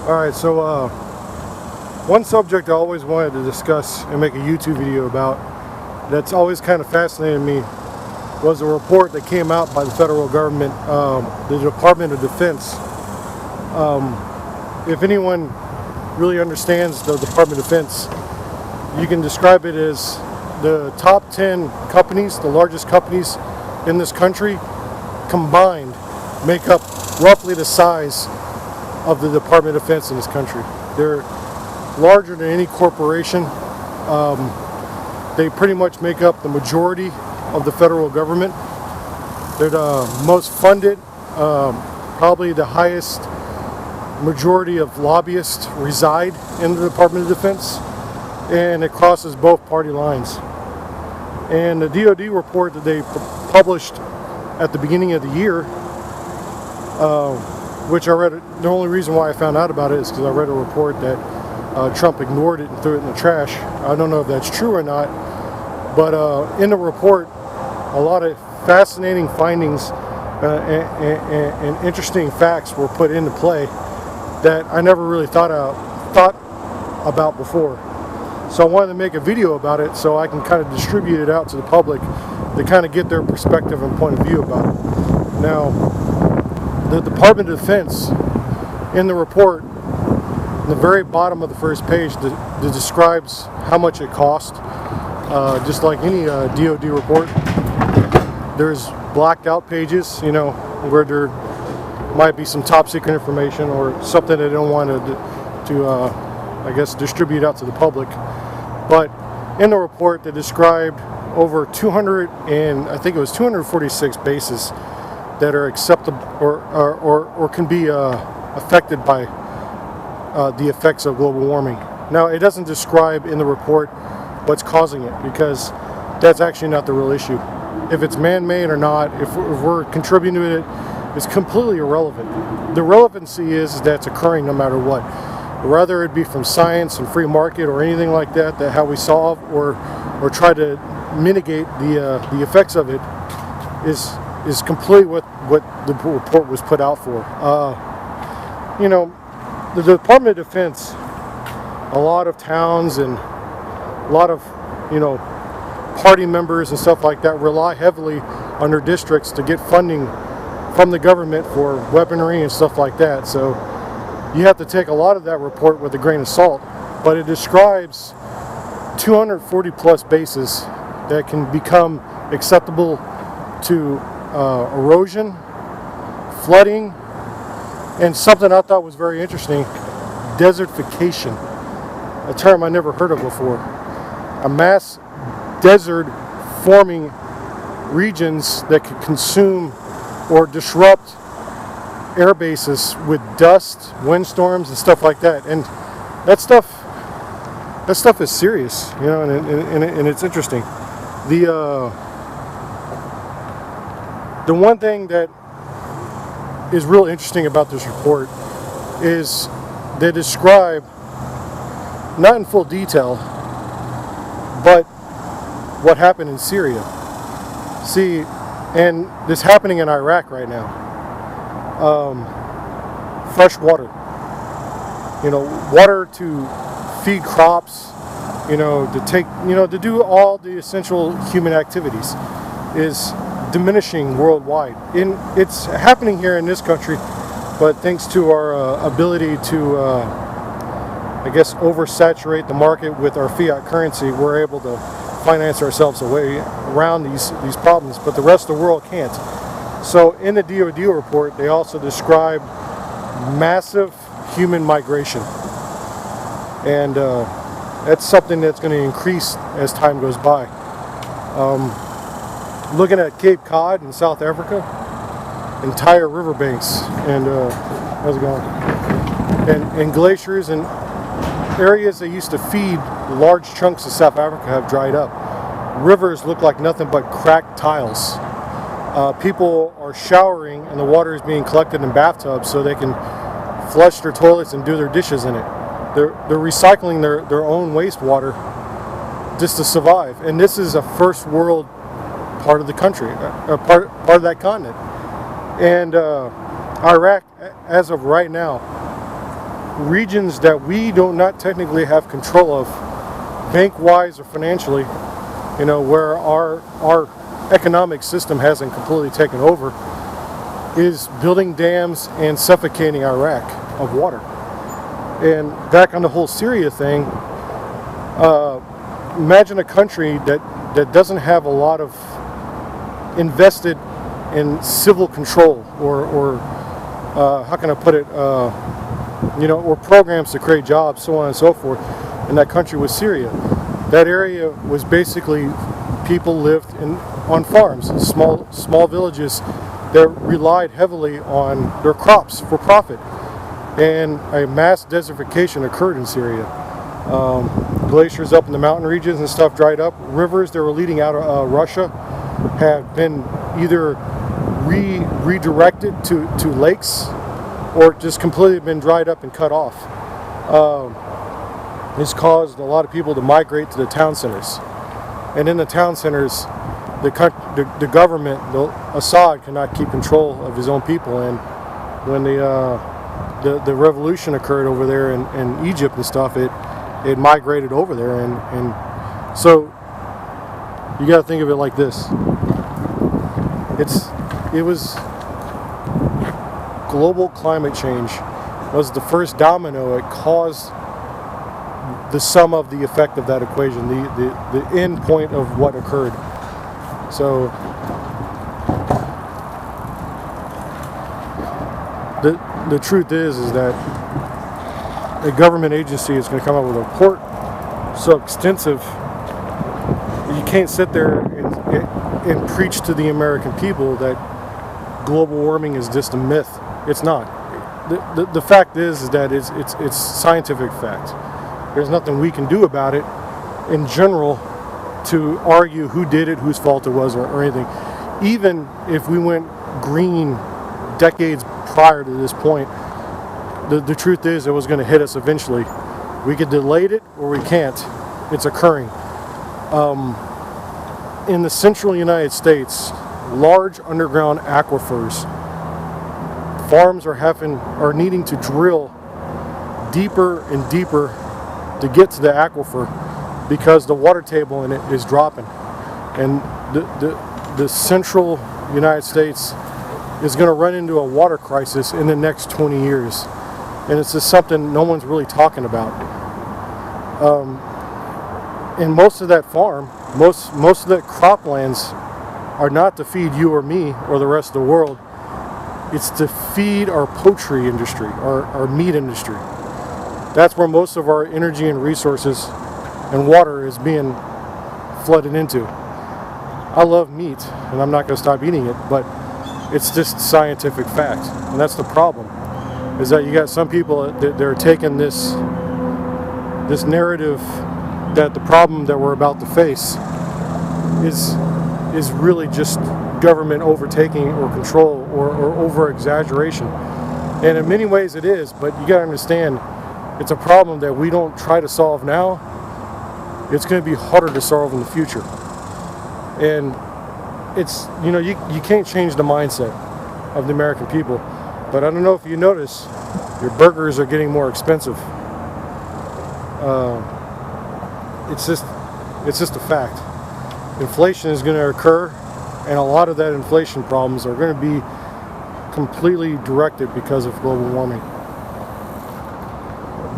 Alright, so one subject I always wanted to discuss and make a YouTube video about that's always kind of fascinated me was a report that came out by the federal government, the Department of Defense. If anyone really understands the Department of Defense, you can describe it as the top 10 companies, the largest companies in this country combined make up roughly the size of the Department of Defense in this country. They're larger than any corporation. They pretty much make up the majority of the federal government. They're the most funded, probably the highest majority of lobbyists reside in the Department of Defense, and it crosses both party lines. And the DoD report that they published at the beginning of the year, which I read, the only reason why I found out about it is because I read a report that Trump ignored it and threw it in the trash. I don't know if that's true or not, but in the report, a lot of fascinating findings and interesting facts were put into play that I never really thought about before. So I wanted to make a video about it so I can kind of distribute it out to the public to kind of get their perspective and point of view about it. Now, the Department of Defense, in the report, in the very bottom of the first page, that describes how much it cost. Just like any DoD report, there's blacked out pages, you know, where there might be some top secret information or something they don't want to I guess, distribute out to the public. But in the report, they described over 200 and I think it was 246 bases that are acceptable or can be affected by the effects of global warming. Now, it doesn't describe in the report what's causing it, because that's actually not the real issue. If it's man-made or not, if we're contributing to it, it's completely irrelevant. The relevancy is that it's occurring no matter what. Whether it be from science and free market or anything like that, that how we solve or try to mitigate the effects of it is completely what the report was put out for. You know, the Department of Defense, a lot of towns and a lot of, you know, party members and stuff like that rely heavily on their districts to get funding from the government for weaponry and stuff like that. So you have to take a lot of that report with a grain of salt, but it describes 240 plus bases that can become acceptable to erosion, flooding, and something I thought was very interesting, desertification, a term I never heard of before. A mass desert forming regions that could consume or disrupt air bases with dust, windstorms, and stuff like that. And that stuff is serious, you know, and it's interesting. The one thing that is real interesting about this report is they describe, not in full detail, but what happened in Syria. See, and this happening in Iraq right now. Fresh water, you know, water to feed crops, you know, to do all the essential human activities is diminishing worldwide. It's happening here in this country, but thanks to our ability to, I guess, oversaturate the market with our fiat currency, we're able to finance ourselves away around these problems, but the rest of the world can't. So in the DoD report, they also describe massive human migration, and that's something that's going to increase as time goes by. Looking at Cape Cod in South Africa, entire riverbanks and how's it going? And glaciers and areas that used to feed large chunks of South Africa have dried up. Rivers look like nothing but cracked tiles. People are showering and the water is being collected in bathtubs so they can flush their toilets and do their dishes in it. They're recycling their own wastewater just to survive. And this is a first world part of the country, part of that continent. And Iraq, as of right now, regions that we do not technically have control of, bank-wise or financially, where our economic system hasn't completely taken over, is building dams and suffocating Iraq of water. And back on the whole Syria thing, imagine a country that doesn't have a lot of invested in civil control or how can I put it, or programs to create jobs, so on and so forth. And that country was Syria. That area was basically, people lived on farms, small villages that relied heavily on their crops for profit. And a mass desertification occurred in Syria. Glaciers up in the mountain regions and stuff dried up. Rivers that were leading out of Russia have been either redirected to lakes or just completely been dried up and cut off. It's caused a lot of people to migrate to the town centers. And in the town centers, the government, Assad, cannot keep control of his own people. And when the revolution occurred over there in Egypt and stuff, it migrated over there. And so you got to think of it like this. It was global climate change was the first domino. It caused the sum of the effect of that equation, the end point of what occurred. So the truth is that a government agency is going to come up with a report so extensive you can't sit there and preach to the American people that global warming is just a myth. It's not. The fact is that it's scientific fact. There's nothing we can do about it in general to argue who did it, whose fault it was, or anything. Even if we went green decades prior to this point, the truth is it was going to hit us eventually. We could delay it or we can't. It's occurring. In the central United States, large underground aquifers, farms are needing to drill deeper and deeper to get to the aquifer because the water table in it is dropping. And the central United States is going to run into a water crisis in the next 20 years. And it's just something no one's really talking about. And most of that farm, most of that croplands are not to feed you or me or the rest of the world. It's to feed our poultry industry, our meat industry. That's where most of our energy and resources and water is being flooded into. I love meat, and I'm not going to stop eating it, but it's just scientific fact. And that's the problem, is that you got some people that they're taking this narrative that the problem that we're about to face is really just government overtaking or control or over exaggeration. And in many ways it is, but you got to understand, it's a problem that we don't try to solve now. It's going to be harder to solve in the future. And it's, you can't change the mindset of the American people. But I don't know if you notice, your burgers are getting more expensive. It's just a fact. Inflation is going to occur, and a lot of that inflation problems are going to be completely directed because of global warming.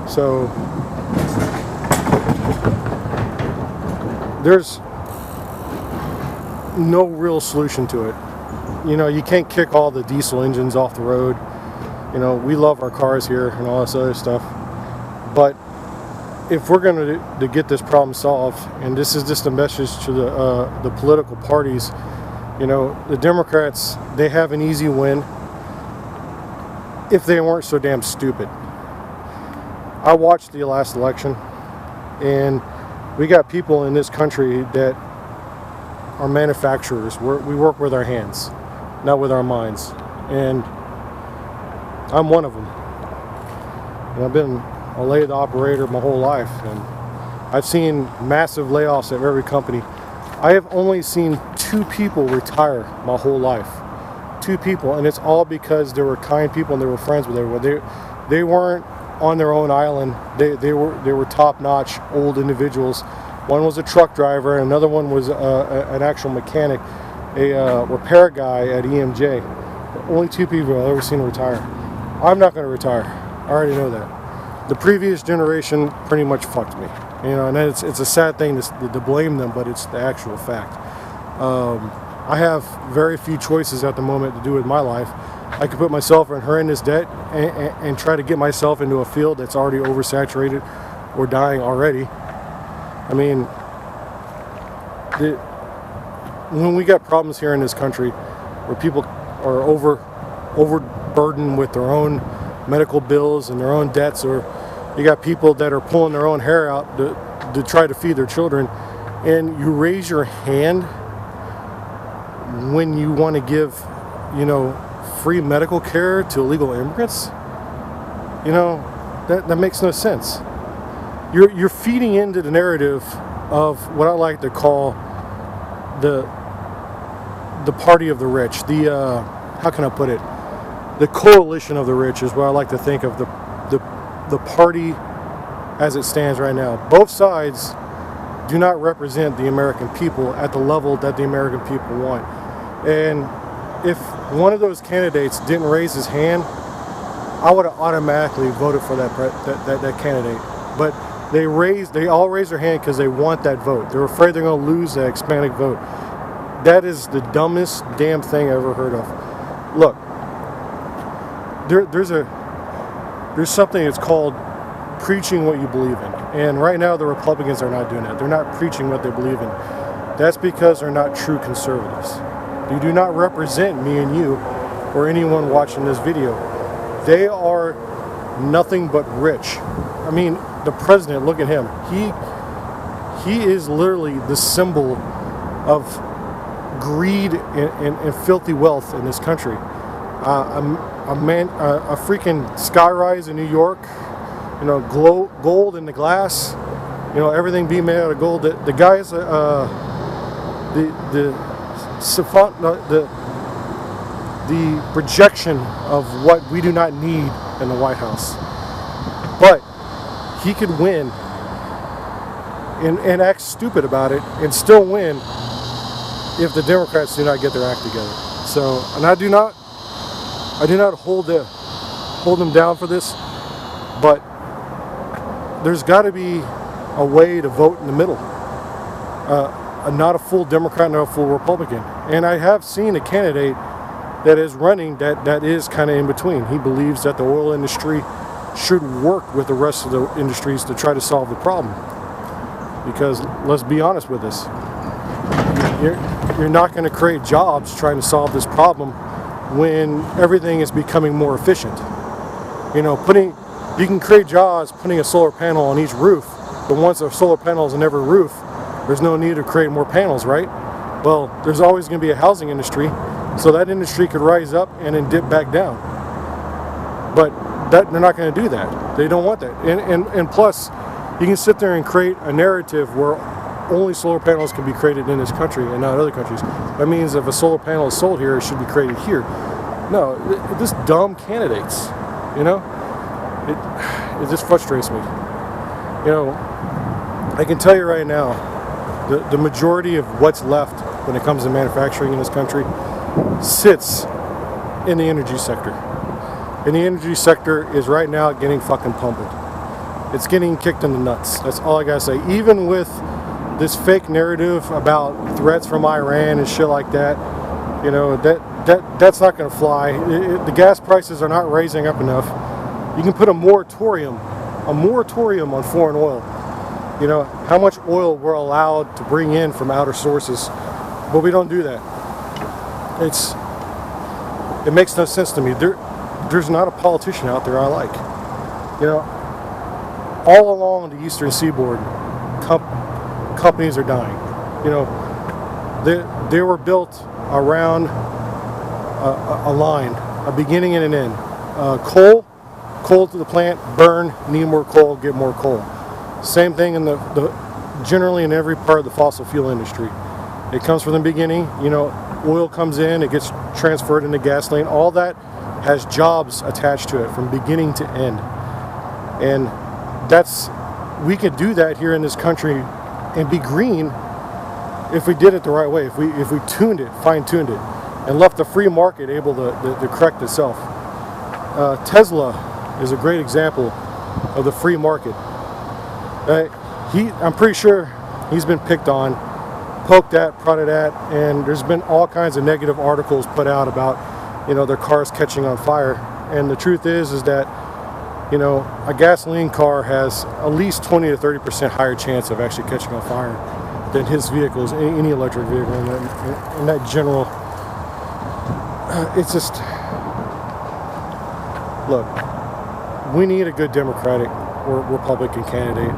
So there's no real solution to it. You can't kick all the diesel engines off the road. We love our cars here and all this other stuff. But if we're going to get this problem solved, and this is just a message to the political parties, the Democrats, they have an easy win if they weren't so damn stupid. I watched the last election, and we got people in this country that are manufacturers. We work with our hands, not with our minds. And I'm one of them. And I've been a lathe operator my whole life, and I've seen massive layoffs at every company. I have only seen 2 people retire my whole life. 2 people, and it's all because they were kind people and they were friends with everyone. They weren't on their own island. They were top-notch old individuals. One was a truck driver, and another one was an actual mechanic, a repair guy at EMJ. Only two people I've ever seen retire. I'm not going to retire. I already know that. The previous generation pretty much fucked me. And it's a sad thing to blame them, but it's the actual fact. I have very few choices at the moment to do with my life. I could put myself in horrendous debt and try to get myself into a field that's already oversaturated or dying already. I mean, when we got problems here in this country where people are overburdened with their own medical bills and their own debts, or you got people that are pulling their own hair out to try to feed their children, and you raise your hand when you want to give, free medical care to illegal immigrants, that makes no sense. You're feeding into the narrative of what I like to call the party of the rich. How can I put it? The coalition of the rich is what I like to think of the party as it stands right now. Both sides do not represent the American people at the level that the American people want. And if one of those candidates didn't raise his hand, I would have automatically voted for that candidate. But they all raise their hand because they want that vote. They're afraid they're going to lose that Hispanic vote. That is the dumbest damn thing I ever heard of. Look, there's something that's called preaching what you believe in. And right now the Republicans are not doing that. They're not preaching what they believe in. That's because they're not true conservatives. They do not represent me and you or anyone watching this video. They are nothing but rich. I mean, the president, look at him. He is literally the symbol of greed and filthy wealth in this country. A freaking skyrise in New York, gold in the glass, everything being made out of gold. The guys, the projection of what we do not need in the White House. But he could win and act stupid about it and still win if the Democrats do not get their act together. So, and I do not hold them down for this, but there's got to be a way to vote in the middle. Not a full Democrat, not a full Republican. And I have seen a candidate that is running that is kind of in between. He believes that the oil industry should work with the rest of the industries to try to solve the problem. Because let's be honest with this. You're not going to create jobs trying to solve this problem when everything is becoming more efficient. You can create jobs putting a solar panel on each roof, but once a solar panel is on every roof, there's no need to create more panels, right? Well, there's always going to be a housing industry, so that industry could rise up and then dip back down. But they're not going to do that. They don't want that. And plus, you can sit there and create a narrative where only solar panels can be created in this country and not other countries. That means if a solar panel is sold here, it should be created here. No, this dumb candidates, it just frustrates me. I can tell you right now, the majority of what's left when it comes to manufacturing in this country sits in the energy sector. And the energy sector is right now getting fucking pummeled. It's getting kicked in the nuts. That's all I gotta say. Even with this fake narrative about threats from Iran and shit like that, that's not gonna fly. The gas prices are not raising up enough. You can put a moratorium on foreign oil. How much oil we're allowed to bring in from outer sources, but we don't do that. It makes no sense to me. There's not a politician out there I like. All along the eastern seaboard, companies are dying. They were built around a line, a beginning and an end. Coal to the plant, burn, need more coal, get more coal. Same thing in generally in every part of the fossil fuel industry. It comes from the beginning. Oil comes in, it gets transferred into gasoline. All that has jobs attached to it from beginning to end. And we could do that here in this country and be green if we did it the right way, if we tuned it, fine-tuned it, and left the free market able to correct itself. Tesla is a great example of the free market. I'm pretty sure he's been picked on, poked at, prodded at, and there's been all kinds of negative articles put out about, their cars catching on fire. And the truth is that, a gasoline car has at least 20 to 30% higher chance of actually catching on fire than his vehicles, any electric vehicle in that general. It's just, look, we need a good Democratic or Republican candidate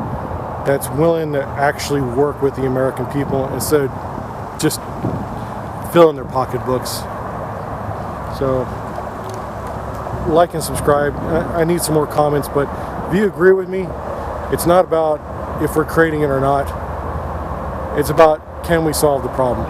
that's willing to actually work with the American people instead of just filling their pocketbooks. So, like and subscribe. I need some more comments, but if you agree with me, it's not about if we're creating it or not. It's about, can we solve the problem?